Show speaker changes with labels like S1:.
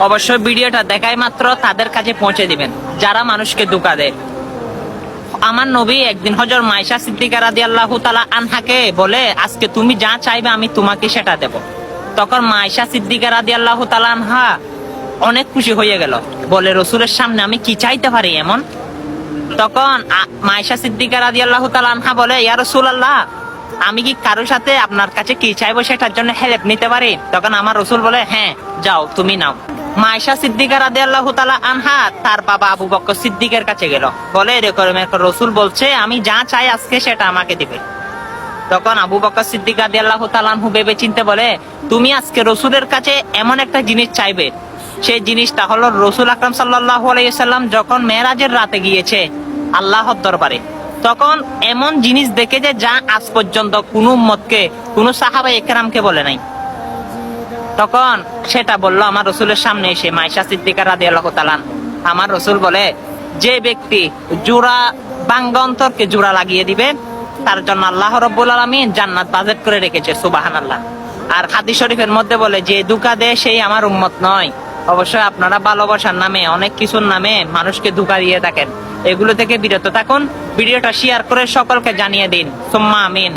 S1: অবশ্যই ভিডিওটা দেখাই মাত্র তাদের কাছে পৌঁছে দিবেন যারা মানুষকে ধোঁকা দেয়। আমার নবী একদিন হযরত মাইশা সিদ্দিকা রাদিয়াল্লাহু তাআলা আনহাকে বলে, আজকে তুমি যা চাইবে আমি তোমাকে সেটা দেব। তখন মাইশা সিদ্দিকা রাদিয়াল্লাহু তাআলা আনহা অনেক খুশি হয়ে গেল, বলে রসুলের সামনে আমি কি চাইতে পারি এমন। তখন মাইশা সিদ্দিকা রাদিয়াল্লাহু তাআলা আনহা বলে, ইয়া রাসূলুল্লাহ, আমি কি কারোর সাথে আপনার কাছে কি চাইবো সেটার জন্য হেল্প নিতে পারি? তখন আমার রসুল বলে, হ্যাঁ যাও তুমি নাও। মাইশা সিদ্দিকা রাদিয়াল্লাহু তাআলা আনহা তার বাবা আবু বকর সিদ্দিকের কাছে গেল, বলে এরকম একটা রসুল বলছে আমি যা চাই আজকে সেটা আমাকে দিবে। তখন আবু বকর সিদ্দিক রাদিয়াল্লাহু তাআলা আনহু ভেবে চিন্তে বলে, তুমি আজকে রসুলের কাছে এমন একটা জিনিস চাইবে, সেই জিনিসটা হলো রসুল আকরাম সাল্লাল্লাহু আলাইহি ওয়াসাল্লাম যখন মেরাজের রাতে গিয়েছে আল্লাহর দরবারে, তখন এমন জিনিস দেখেছে যা আজ পর্যন্ত কোনো উম্মতকে, কোনো সাহাবা ইকরামকে বলে নাই। তখন সেটা বললো আমার রসুলের সামনে এসে মাইশা সিদ্দিকা রাদিয়াল্লাহু তাআলা। আমার রসুল বলে, যে ব্যক্তি জোড়া বাঙ্গা অন্তরকে জোড়া লাগিয়ে দিবে তার জন্য আল্লাহ রাব্বুল আলামিন জান্নাত বাজেট করে রেখেছে, সুবহানাল্লাহ। আর হাদিস শরীফের মধ্যে বলে, যে ধোঁকা দেয় সেই আমার উম্মত নয়। অবশ্যই আপনারা ভালোবাসার নামে অনেক কিছুর নামে মানুষকে ধোঁকা দিয়ে থাকেন, এগুলো থেকে বিরত থাকুন। ভিডিওটা শেয়ার করে সকলকে জানিয়ে দিন, সুম্মা আমিন।